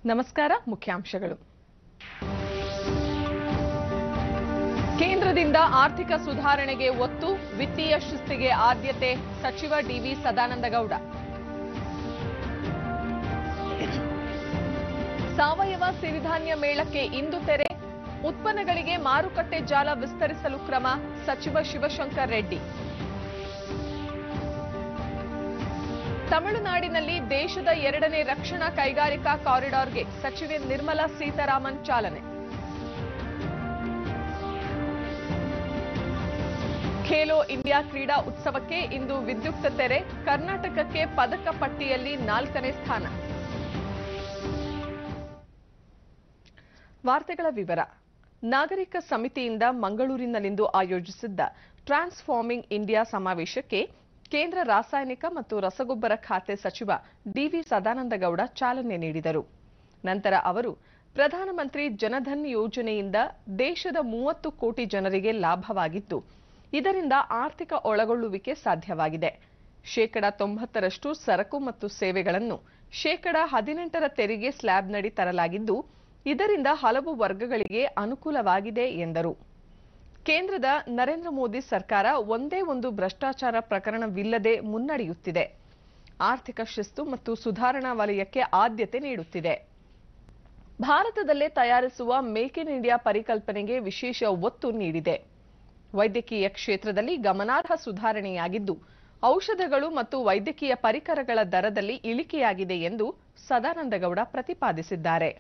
ನಮಸ್ಕಾರ. ಮುಖ್ಯಾಂಶಗಳು. ಕೇಂದ್ರದಿಂದ ಆರ್ಥಿಕ ಸುಧಾರಣೆಗೆ ಒತ್ತು, ವಿತ್ತೀಯ ಶಿಸ್ತಿಗೆ ಆದ್ಯತೆ, ಸಚಿವ ಡಿವಿ ಸದಾನಂದಗೌಡ. ಸಾವಯವ ಸಿರಿಧಾನ್ಯ ಮೇಳಕ್ಕೆ ಇಂದು ತೆರೆ, ಉತ್ಪನ್ನಗಳಿಗೆ ಮಾರುಕಟ್ಟೆ ಜಾಲ ವಿಸ್ತರಿಸಲು ಕ್ರಮ, ಸಚಿವ ಶಿವಶಂಕರ್ ರೆಡ್ಡಿ. ತಮಿಳುನಾಡಿನಲ್ಲಿ ದೇಶದ 2ನೇ ರಕ್ಷಣಾ ಕೈಗಾರಿಕಾ ಕಾರಿಡಾರ್ಗೆ ಸಚಿವೆ ನಿರ್ಮಲಾ ಸೀತಾರಾಮನ್ ಚಾಲನೆ. ಖೇಲೋ ಇಂಡಿಯಾ ಕ್ರೀಡಾ ಉತ್ಸವಕ್ಕೆ ಇಂದು ವಿದ್ಯುಕ್ತ ತೆರೆ, ಕರ್ನಾಟಕಕ್ಕೆ ಪದಕ ಪಟ್ಟಿಯಲ್ಲಿ 4ನೇ ಸ್ಥಾನ. ವಾರ್ತೆಗಳ ವಿವರ. ನಾಗರಿಕ ಸಮಿತಿಯಿಂದ ಮಂಗಳೂರಿನಲ್ಲಿಂದು ಆಯೋಜಿಸಿದ್ದ ಟ್ರಾನ್ಸ್ಫಾರ್ಮಿಂಗ್ ಇಂಡಿಯಾ ಸಮಾವೇಶಕ್ಕೆ ಕೇಂದ್ರ ರಾಸಾಯನಿಕ ಮತ್ತು ರಸಗೊಬ್ಬರ ಖಾತೆ ಸಚಿವ ಡಿವಿ ಸದಾನಂದಗೌಡ ಚಾಲನೆ ನೀಡಿದರು. ನಂತರ ಅವರು ಪ್ರಧಾನಮಂತ್ರಿ ಜನಧನ್ ಯೋಜನೆಯಿಂದ ದೇಶದ 30 ಕೋಟಿ ಜನರಿಗೆ ಲಾಭವಾಗಿದ್ದು, ಇದರಿಂದ ಆರ್ಥಿಕ ಒಳಗೊಳ್ಳುವಿಕೆ ಸಾಧ್ಯವಾಗಿದೆ. 90% ಸರಕು ಮತ್ತು ಸೇವೆಗಳನ್ನು 18% ತೆರಿಗೆ ಸ್ಲ್ಯಾಬ್ನಡಿ ತರಲಾಗಿದ್ದು, ಇದರಿಂದ ಹಲವು ವರ್ಗಗಳಿಗೆ ಅನುಕೂಲವಾಗಿದೆ ಎಂದರು. ಕೇಂದ್ರದ ನರೇಂದ್ರ ಮೋದಿ ಸರ್ಕಾರ ಒಂದೇ ಒಂದು ಭ್ರಷ್ಟಾಚಾರ ಪ್ರಕರಣವಿಲ್ಲದೆ ಮುನ್ನಡೆಯುತ್ತಿದೆ. ಆರ್ಥಿಕ ಶಿಸ್ತು ಮತ್ತು ಸುಧಾರಣಾ ವಲಯಕ್ಕೆ ಆದ್ಯತೆ ನೀಡುತ್ತಿದೆ. ಭಾರತದಲ್ಲೇ ತಯಾರಿಸುವ ಮೇಕ್ ಇನ್ ಇಂಡಿಯಾ ಪರಿಕಲ್ಪನೆಗೆ ವಿಶೇಷ ಒತ್ತು ನೀಡಿದೆ. ವೈದ್ಯಕೀಯ ಕ್ಷೇತ್ರದಲ್ಲಿ ಗಮನಾರ್ಹ ಸುಧಾರಣೆಯಾಗಿದ್ದು, ಔಷಧಗಳು ಮತ್ತು ವೈದ್ಯಕೀಯ ಪರಿಕರಗಳ ದರದಲ್ಲಿ ಇಳಿಕೆಯಾಗಿದೆ ಎಂದು ಸದಾನಂದಗೌಡ ಪ್ರತಿಪಾದಿಸಿದ್ದಾರೆ.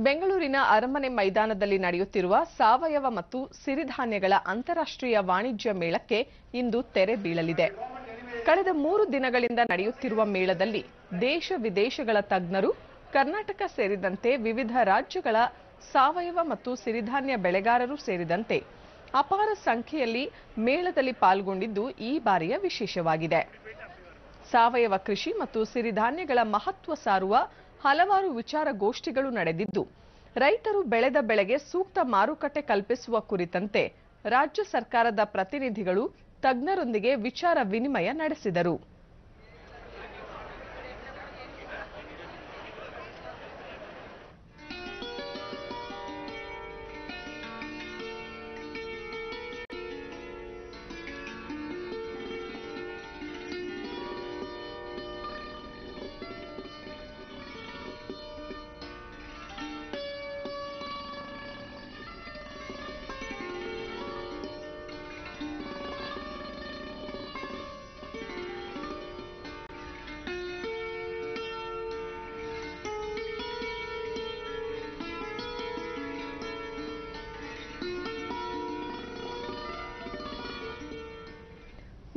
ಬೆಂಗಳೂರಿನ ಅರಮನೆ ಮೈದಾನದಲ್ಲಿ ನಡೆಯುತ್ತಿರುವ ಸಾವಯವ ಮತ್ತು ಸಿರಿಧಾನ್ಯಗಳ ಅಂತಾರಾಷ್ಟ್ರೀಯ ವಾಣಿಜ್ಯ ಮೇಳಕ್ಕೆ ಇಂದು ತೆರೆ ಬೀಳಲಿದೆ. ಕಳೆದ 3 ದಿನಗಳಿಂದ ನಡೆಯುತ್ತಿರುವ ಮೇಳದಲ್ಲಿ ದೇಶ ವಿದೇಶಗಳ ತಜ್ಞರು, ಕರ್ನಾಟಕ ಸೇರಿದಂತೆ ವಿವಿಧ ರಾಜ್ಯಗಳ ಸಾವಯವ ಮತ್ತು ಸಿರಿಧಾನ್ಯ ಬೆಳೆಗಾರರು ಸೇರಿದಂತೆ ಅಪಾರ ಸಂಖ್ಯೆಯಲ್ಲಿ ಮೇಳದಲ್ಲಿ ಪಾಲ್ಗೊಂಡಿದ್ದು ಈ ಬಾರಿಯ ವಿಶೇಷವಾಗಿದೆ. ಸಾವಯವ ಕೃಷಿ ಮತ್ತು ಸಿರಿಧಾನ್ಯಗಳ ಮಹತ್ವ ಸಾರುವ ಹಲವಾರು ವಿಚಾರಗೋಷ್ಠಿಗಳು ನಡೆದಿದ್ದು, ರೈತರು ಬೆಳೆದ ಬೆಳೆಗೆ ಸೂಕ್ತ ಮಾರುಕಟ್ಟೆ ಕಲ್ಪಿಸುವ ಕುರಿತಂತೆ ರಾಜ್ಯ ಸರ್ಕಾರದ ಪ್ರತಿನಿಧಿಗಳು ತಜ್ಞರೊಂದಿಗೆ ವಿಚಾರ ವಿನಿಮಯ ನಡೆಸಿದರು.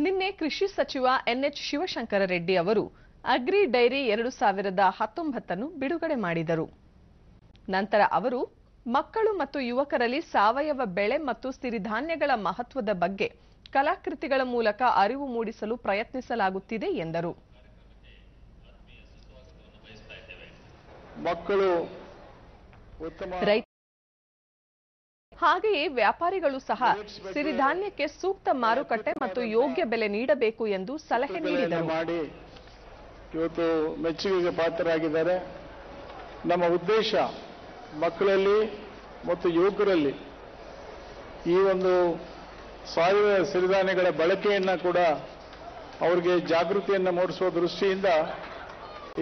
ನಿನ್ನೆ ಕೃಷಿ ಸಚಿವ ಎನ್ಎಚ್ ಶಿವಶಂಕರ ರೆಡ್ಡಿ ಅವರು ಅಗ್ರಿ ಡೈರಿ 2019 ಬಿಡುಗಡೆ ಮಾಡಿದರು. ನಂತರ ಅವರು ಮಕ್ಕಳು ಮತ್ತು ಯುವಕರಲ್ಲಿ ಸಾವಯವ ಬೆಳೆ ಮತ್ತು ಸಿರಿಧಾನ್ಯಗಳ ಮಹತ್ವದ ಬಗ್ಗೆ ಕಲಾಕೃತಿಗಳ ಮೂಲಕ ಅರಿವು ಮೂಡಿಸಲು ಪ್ರಯತ್ನಿಸಲಾಗುತ್ತಿದೆ ಎಂದರು. ಹಾಗೆಯೇ ವ್ಯಾಪಾರಿಗಳು ಸಹ ಸಿರಿಧಾನ್ಯಕ್ಕೆ ಸೂಕ್ತ ಮಾರುಕಟ್ಟೆ ಮತ್ತು ಯೋಗ್ಯ ಬೆಲೆ ನೀಡಬೇಕು ಎಂದು ಸಲಹೆ ನೀಡಿದರು. ಇವತ್ತು ಮೆಚ್ಚುಗೆಗೆ ಪಾತ್ರರಾಗಿದ್ದಾರೆ. ನಮ್ಮ ಉದ್ದೇಶ ಮಕ್ಕಳಲ್ಲಿ ಮತ್ತು ಯುವಕರಲ್ಲಿ ಈ ಒಂದು ಸಾವಯವ ಸಿರಿಧಾನ್ಯಗಳ ಬಳಕೆಯನ್ನ ಕೂಡ ಅವರಿಗೆ ಜಾಗೃತಿಯನ್ನು ಮೂಡಿಸುವ ದೃಷ್ಟಿಯಿಂದ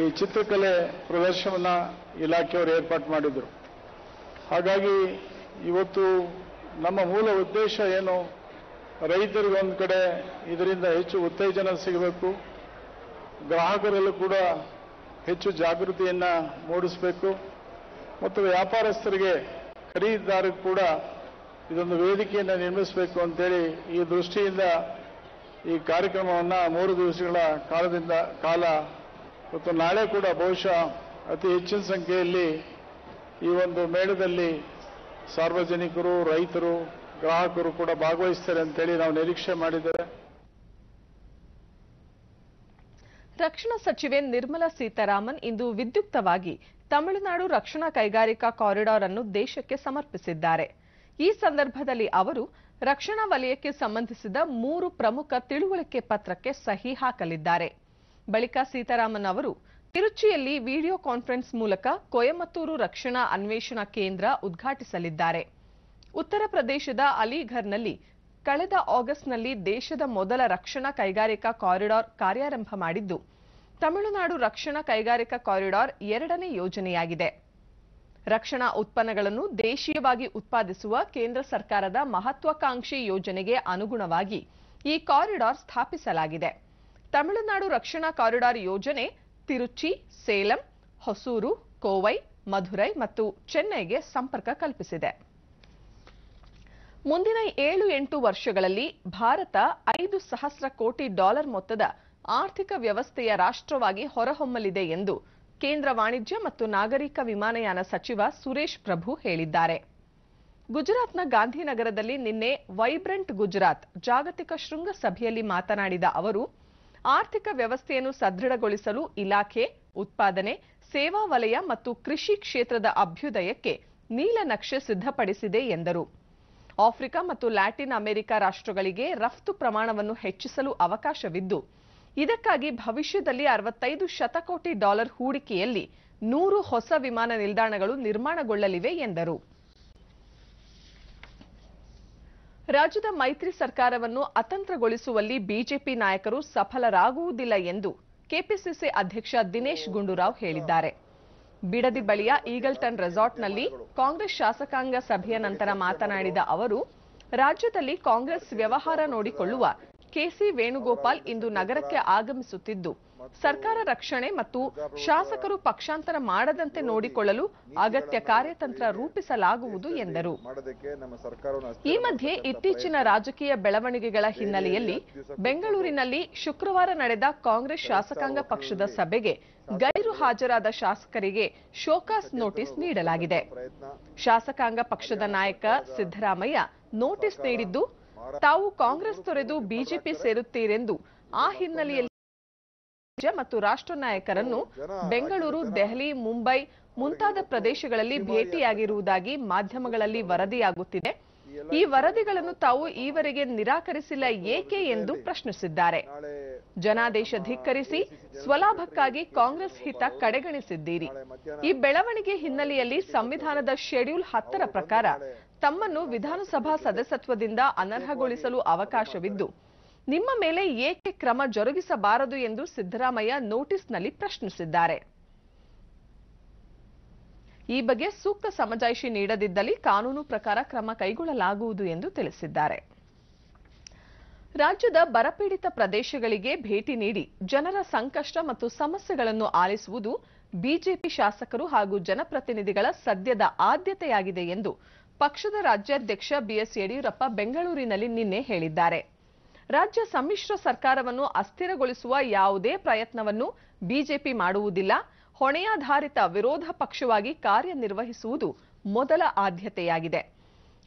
ಈ ಚಿತ್ರಕಲೆ ಪ್ರದರ್ಶನವನ್ನ ಇಲಾಖೆಯವರು ಏರ್ಪಾಡು ಮಾಡಿದರು. ಹಾಗಾಗಿ ಇವತ್ತು ನಮ್ಮ ಮೂಲ ಉದ್ದೇಶ ಏನು, ರೈತರಿಗೆ ಒಂದು ಕಡೆ ಇದರಿಂದ ಹೆಚ್ಚು ಉತ್ತೇಜನ ಸಿಗಬೇಕು, ಗ್ರಾಹಕರಲ್ಲೂ ಕೂಡ ಹೆಚ್ಚು ಜಾಗೃತಿಯನ್ನ ಮೂಡಿಸಬೇಕು ಮತ್ತು ವ್ಯಾಪಾರಸ್ಥರಿಗೆ, ಖರೀದಿದಾರರಿಗೆ ಕೂಡ ಇದೊಂದು ವೇದಿಕೆಯನ್ನು ನಿರ್ಮಿಸಬೇಕು ಅಂತೇಳಿ ಈ ದೃಷ್ಟಿಯಿಂದ ಈ ಕಾರ್ಯಕ್ರಮವನ್ನು 3 ದಿವಸಗಳ ಕಾಲ ಮತ್ತು ನಾಳೆ ಕೂಡ ಬಹುಶಃ ಅತಿ ಹೆಚ್ಚಿನ ಸಂಖ್ಯೆಯಲ್ಲಿ ಈ ಒಂದು ಮೇಳದಲ್ಲಿ ಸಾರ್ವಜನಿಕರು, ರೈತರು, ಗ್ರಾಹಕರು ಕೂಡ ಭಾಗವಹಿಸ್ತಾರೆ ಅಂತೇಳಿ ನಾವು ನಿರೀಕ್ಷೆ ಮಾಡಿದ್ದೇವೆ. ರಕ್ಷಣಾ ಸಚಿವೆ ನಿರ್ಮಲಾ ಸೀತಾರಾಮನ್ ಇಂದು ವಿದ್ಯುಕ್ತವಾಗಿ ತಮಿಳುನಾಡು ರಕ್ಷಣಾ ಕೈಗಾರಿಕಾ ಕಾರಿಡಾರ್ ಅನ್ನು ದೇಶಕ್ಕೆ ಸಮರ್ಪಿಸಿದ್ದಾರೆ. ಈ ಸಂದರ್ಭದಲ್ಲಿ ಅವರು ರಕ್ಷಣಾ ವಲಯಕ್ಕೆ ಸಂಬಂಧಿಸಿದ 3 ಪ್ರಮುಖ ತಿಳುವಳಿಕೆ ಪತ್ರಕ್ಕೆ ಸಹಿ ಹಾಕಲಿದ್ದಾರೆ. ಬಳಿಕ ಸೀತಾರಾಮನ್ ಅವರು ತಿರುಚಿಯಲ್ಲಿ ವಿಡಿಯೋ ಕಾನ್ಫರೆನ್ಸ್ ಮೂಲಕ ಕೊಯಮತ್ತೂರು ರಕ್ಷಣಾ ಅನ್ವೇಷಣಾ ಕೇಂದ್ರ ಉದ್ಘಾಟಿಸಲಿದ್ದಾರೆ. ಉತ್ತರ ಪ್ರದೇಶದ ಅಲಿಘರ್ನಲ್ಲಿ ಕಳೆದ ಆಗಸ್ಟ್ನಲ್ಲಿ ದೇಶದ ಮೊದಲ ರಕ್ಷಣಾ ಕೈಗಾರಿಕಾ ಕಾರಿಡಾರ್ ಕಾರ್ಯಾರಂಭ ಮಾಡಿದ್ದು, ತಮಿಳುನಾಡು ರಕ್ಷಣಾ ಕೈಗಾರಿಕಾ ಕಾರಿಡಾರ್ 2ನೇ ಯೋಜನೆಯಾಗಿದೆ. ರಕ್ಷಣಾ ಉತ್ಪನ್ನಗಳನ್ನು ದೇಶೀಯವಾಗಿ ಉತ್ಪಾದಿಸುವ ಕೇಂದ್ರ ಸರ್ಕಾರದ ಮಹತ್ವಾಕಾಂಕ್ಷಿ ಯೋಜನೆಗೆ ಅನುಗುಣವಾಗಿ ಈ ಕಾರಿಡಾರ್ ಸ್ಥಾಪಿಸಲಾಗಿದೆ. ತಮಿಳುನಾಡು ರಕ್ಷಣಾ ಕಾರಿಡಾರ್ ಯೋಜನೆ ತಿರುಚಿ, ಸೇಲಂ, ಹೊಸೂರು, ಕೋವೈ, ಮಧುರೈ ಮತ್ತು ಚೆನ್ನೈಗೆ ಸಂಪರ್ಕ ಕಲ್ಪಿಸಿದೆ. ಮುಂದಿನ 7-8 ವರ್ಷಗಳಲ್ಲಿ ಭಾರತ $5,000 ಕೋಟಿ ಮೊತ್ತದ ಆರ್ಥಿಕ ವ್ಯವಸ್ಥೆಯ ರಾಷ್ಟ್ರವಾಗಿ ಹೊರಹೊಮ್ಮಲಿದೆ ಎಂದು ಕೇಂದ್ರ ವಾಣಿಜ್ಯ ಮತ್ತು ನಾಗರಿಕ ವಿಮಾನಯಾನ ಸಚಿವ ಸುರೇಶ್ ಪ್ರಭು ಹೇಳಿದ್ದಾರೆ. ಗುಜರಾತ್ನ ಗಾಂಧಿನಗರದಲ್ಲಿ ನಿನ್ನೆ ವೈಬ್ರೆಂಟ್ ಗುಜರಾತ್ ಜಾಗತಿಕ ಶೃಂಗಸಭೆಯಲ್ಲಿ ಮಾತನಾಡಿದ ಅವರು, ಆರ್ಥಿಕ ವ್ಯವಸ್ಥೆಯನ್ನು ಸದೃಢಗೊಳಿಸಲು ಇಲಾಖೆ, ಉತ್ಪಾದನೆ, ಸೇವಾ ವಲಯ ಮತ್ತು ಕೃಷಿ ಕ್ಷೇತ್ರದ ಅಭ್ಯುದಯಕ್ಕೆ ನೀಲನಕ್ಷೆ ಸಿದ್ಧಪಡಿಸಿದೆ ಎಂದರು. ಆಫ್ರಿಕಾ ಮತ್ತು ಲ್ಯಾಟಿನ್ ಅಮೆರಿಕ ರಾಷ್ಟ್ರಗಳಿಗೆ ರಫ್ತು ಪ್ರಮಾಣವನ್ನು ಹೆಚ್ಚಿಸಲು ಅವಕಾಶವಿದ್ದು, ಇದಕ್ಕಾಗಿ ಭವಿಷ್ಯದಲ್ಲಿ $65 ಶತಕೋಟಿ ಹೂಡಿಕೆಯಲ್ಲಿ 100 ಹೊಸ ವಿಮಾನ ನಿಲ್ದಾಣಗಳು ನಿರ್ಮಾಣಗೊಳ್ಳಲಿವೆ ಎಂದರು. ರಾಜ್ಯದ ಮೈತ್ರಿ ಸರ್ಕಾರವನ್ನು ಅತಂತ್ರಗೊಳಿಸುವಲ್ಲಿ ಬಿಜೆಪಿ ನಾಯಕರು ಸಫಲರಾಗುವುದಿಲ್ಲ ಎಂದು ಕೆಪಿಸಿಸಿ ಅಧ್ಯಕ್ಷ ದಿನೇಶ್ ಗುಂಡೂರಾವ್ ಹೇಳಿದ್ದಾರೆ. ಬಿಡದಿ ಬಳಿಯ ಈಗಲ್ಟನ್ ರೆಸಾರ್ಟ್ನಲ್ಲಿ ಕಾಂಗ್ರೆಸ್ ಶಾಸಕಾಂಗ ಸಭೆಯ ನಂತರ ಮಾತನಾಡಿದ ಅವರು, ರಾಜ್ಯದಲ್ಲಿ ಕಾಂಗ್ರೆಸ್ ವ್ಯವಹಾರ ನೋಡಿಕೊಳ್ಳುವ ಕೆಸಿ ವೇಣುಗೋಪಾಲ್ ಇಂದು ನಗರಕ್ಕೆ ಆಗಮಿಸುತ್ತಿದ್ದು, ಸರ್ಕಾರ ರಕ್ಷಣೆ ಮತ್ತು ಶಾಸಕರು ಪಕ್ಷಾಂತರ ಮಾಡದಂತೆ ನೋಡಿಕೊಳ್ಳಲು ಅಗತ್ಯ ಕಾರ್ಯತಂತ್ರ ರೂಪಿಸಲಾಗುವುದು ಎಂದರು. ಈ ಮಧ್ಯೆ ಇತ್ತೀಚಿನ ರಾಜಕೀಯ ಬೆಳವಣಿಗೆಗಳ ಹಿನ್ನೆಲೆಯಲ್ಲಿ ಬೆಂಗಳೂರಿನಲ್ಲಿ ಶುಕ್ರವಾರ ನಡೆದ ಕಾಂಗ್ರೆಸ್ ಶಾಸಕಾಂಗ ಪಕ್ಷದ ಸಭೆಗೆ ಗೈರು ಹಾಜರಾದ ಶಾಸಕರಿಗೆ ಶೋಕಾಸ್ ನೋಟಿಸ್ ನೀಡಲಾಗಿದೆ. ಶಾಸಕಾಂಗ ಪಕ್ಷದ ನಾಯಕ ಸಿದ್ದರಾಮಯ್ಯ ನೋಟಿಸ್ ನೀಡಿದ್ದು, ತಾವು ಕಾಂಗ್ರೆಸ್ ತೊರೆದು ಬಿಜೆಪಿ ಸೇರುತ್ತೀರೆಂದು, ಆ ಹಿನ್ನೆಲೆಯಲ್ಲಿ ಮತ್ತು ರಾಷ್ಟ್ರ ನಾಯಕರನ್ನು ಬೆಂಗಳೂರು, ದೆಹಲಿ, ಮುಂಬೈ ಮುಂತಾದ ಪ್ರದೇಶಗಳಲ್ಲಿ ಭೇಟಿಯಾಗಿರುವುದಾಗಿ ಮಾಧ್ಯಮಗಳಲ್ಲಿ ವರದಿಯಾಗುತ್ತಿದೆ. ಈ ವರದಿಗಳನ್ನು ತಾವು ಈವರೆಗೆ ನಿರಾಕರಿಸಿಲ್ಲ ಏಕೆ ಎಂದು ಪ್ರಶ್ನಿಸಿದ್ದಾರೆ. ಜನಾದೇಶ ಧಿಕ್ಕರಿಸಿ ಸ್ವಲಾಭಕ್ಕಾಗಿ ಕಾಂಗ್ರೆಸ್ ಹಿತ ಕಡೆಗಣಿಸಿದ್ದೀರಿ. ಈ ಬೆಳವಣಿಗೆ ಹಿನ್ನೆಲೆಯಲ್ಲಿ ಸಂವಿಧಾನದ ಶೆಡ್ಯೂಲ್ 10ರ ಪ್ರಕಾರ ತಮ್ಮನ್ನು ವಿಧಾನಸಭಾ ಸದಸ್ಯತ್ವದಿಂದ ಅನರ್ಹಗೊಳಿಸಲು ಅವಕಾಶವಿದ್ದು, ನಿಮ್ಮ ಮೇಲೆ ಏಕೆ ಕ್ರಮ ಜರುಗಿಸಬಾರದು ಎಂದು ಸಿದ್ದರಾಮಯ್ಯ ನೋಟಿಸ್ನಲ್ಲಿ ಪ್ರಶ್ನಿಸಿದ್ದಾರೆ. ಈ ಬಗ್ಗೆ ಸೂಕ್ತ ಸಮಜಾಯಿಷಿ ನೀಡದಿದ್ದಲ್ಲಿ ಕಾನೂನು ಪ್ರಕಾರ ಕ್ರಮ ಕೈಗೊಳ್ಳಲಾಗುವುದು ಎಂದು ತಿಳಿಸಿದ್ದಾರೆ. ರಾಜ್ಯದ ಬರಪೀಡಿತ ಪ್ರದೇಶಗಳಿಗೆ ಭೇಟಿ ನೀಡಿ ಜನರ ಸಂಕಷ್ಟ ಮತ್ತು ಸಮಸ್ಯೆಗಳನ್ನು ಆಲಿಸುವುದು ಬಿಜೆಪಿ ಶಾಸಕರು ಹಾಗೂ ಜನಪ್ರತಿನಿಧಿಗಳ ಸದ್ಯದ ಆದ್ಯತೆಯಾಗಿದೆ ಎಂದು ಪಕ್ಷದ ರಾಜ್ಯಾಧ್ಯಕ್ಷ ಬಿಎಸ್ ಯಡಿಯೂರಪ್ಪ ಬೆಂಗಳೂರಿನಲ್ಲಿ ನಿನ್ನೆ ಹೇಳಿದ್ದಾರೆ. ರಾಜ್ಯ ಸಮ್ಮಿಶ್ರ ಸರ್ಕಾರವನ್ನು ಅಸ್ಥಿರಗೊಳಿಸುವ ಯಾವುದೇ ಪ್ರಯತ್ನವನ್ನು ಬಿಜೆಪಿ ಮಾಡುವುದಿಲ್ಲ. ಹೊಣೆಯಾಧಾರಿತ ವಿರೋಧ ಪಕ್ಷವಾಗಿ ಕಾರ್ಯನಿರ್ವಹಿಸುವುದು ಮೊದಲ ಆದ್ಯತೆಯಾಗಿದೆ.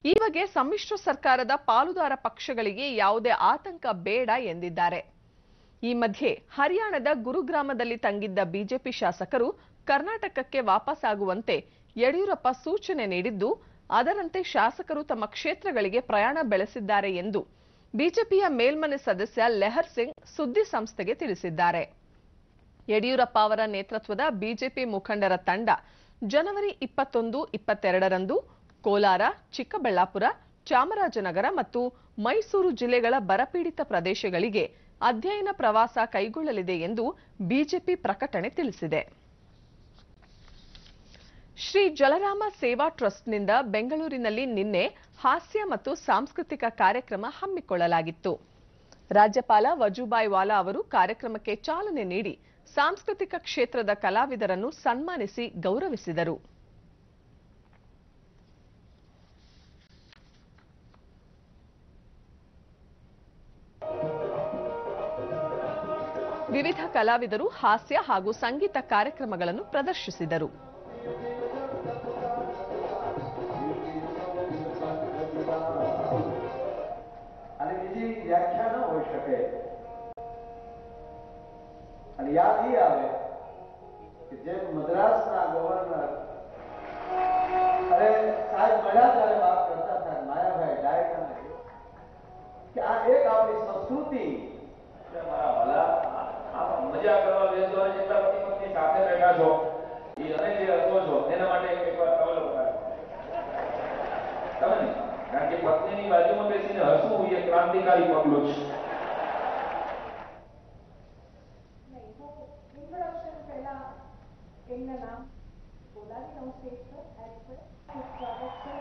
ಈ ಬಗ್ಗೆ ಸಮ್ಮಿಶ್ರ ಸರ್ಕಾರದ ಪಾಲುದಾರ ಪಕ್ಷಗಳಿಗೆ ಯಾವುದೇ ಆತಂಕ ಬೇಡ ಎಂದಿದ್ದಾರೆ. ಈ ಮಧ್ಯೆ ಹರಿಯಾಣದ ಗುರುಗ್ರಾಮದಲ್ಲಿ ತಂಗಿದ್ದ ಬಿಜೆಪಿ ಶಾಸಕರು ಕರ್ನಾಟಕಕ್ಕೆ ವಾಪಸ್ಸಾಗುವಂತೆ ಯಡಿಯೂರಪ್ಪ ಸೂಚನೆ ನೀಡಿದ್ದು, ಅದರಂತೆ ಶಾಸಕರು ತಮ್ಮ ಕ್ಷೇತ್ರಗಳಿಗೆ ಪ್ರಯಾಣ ಬೆಳೆಸಿದ್ದಾರೆ ಎಂದು ಬಿಜೆಪಿಯ ಮೇಲ್ಮನೆ ಸದಸ್ಯ ಲೆಹರ್ ಸಿಂಗ್ ಸುದ್ದಿ ಸಂಸ್ಥೆಗೆ ತಿಳಿಸಿದ್ದಾರೆ. ಯಡಿಯೂರಪ್ಪ ಅವರ ನೇತೃತ್ವದ ಬಿಜೆಪಿ ಮುಖಂಡರ ತಂಡ ಜನವರಿ 21, 22ರಂದು ಕೋಲಾರ, ಚಿಕ್ಕಬಳ್ಳಾಪುರ, ಚಾಮರಾಜನಗರ ಮತ್ತು ಮೈಸೂರು ಜಿಲ್ಲೆಗಳ ಬರಪೀಡಿತ ಪ್ರದೇಶಗಳಿಗೆ ಅಧ್ಯಯನ ಪ್ರವಾಸ ಕೈಗೊಳ್ಳಲಿದೆ ಎಂದು ಬಿಜೆಪಿ ಪ್ರಕಟಣೆ ತಿಳಿಸಿದೆ. ಶ್ರೀ ಜಲರಾಮ ಸೇವಾ ಟ್ರಸ್ಟ್ನಿಂದ ಬೆಂಗಳೂರಿನಲ್ಲಿ ನಿನ್ನೆ ಹಾಸ್ಯ ಮತ್ತು ಸಾಂಸ್ಕೃತಿಕ ಕಾರ್ಯಕ್ರಮ ಹಮ್ಮಿಕೊಳ್ಳಲಾಗಿತ್ತು. ರಾಜ್ಯಪಾಲ ವಜೂಭಾಯಿ ವಾಲಾ ಅವರು ಕಾರ್ಯಕ್ರಮಕ್ಕೆ ಚಾಲನೆ ನೀಡಿ ಸಾಂಸ್ಕೃತಿಕ ಕ್ಷೇತ್ರದ ಕಲಾವಿದರನ್ನು ಸನ್ಮಾನಿಸಿ ಗೌರವಿಸಿದರು. ವಿವಿಧ ಕಲಾವಿದರು ಹಾಸ್ಯ ಹಾಗೂ ಸಂಗೀತ ಕಾರ್ಯಕ್ರಮಗಳನ್ನು ಪ್ರದರ್ಶಿಸಿದರು. व्याख्या न हो सके અને યાદ એ આવે કે જે મદ્રાસના ગવર્નર અરે સાહેબ મળ્યા ત્યારે વાત કરતા હતા માયાભાઈ ડાયરેક્ટર કે આ એક આપણી સંસ્કૃતિ મારા ભલા મજા કરવા બેસવા જેટલા બધી સાથે બેઠા છો એ અને જે હસો છો એના માટે એકવાર તમે લોકો તમે નહીં, કારણ કે પત્નીની બાજુમાં બેસીને હસવું એ ક્રાંતિકારી પગલું છે. ઇન્ટ્રોડક્શન પહેલા એમના નામ બોલાવી દઉં સ્ટેજ પર એડ પર ખૂબ સ્વાગત છે.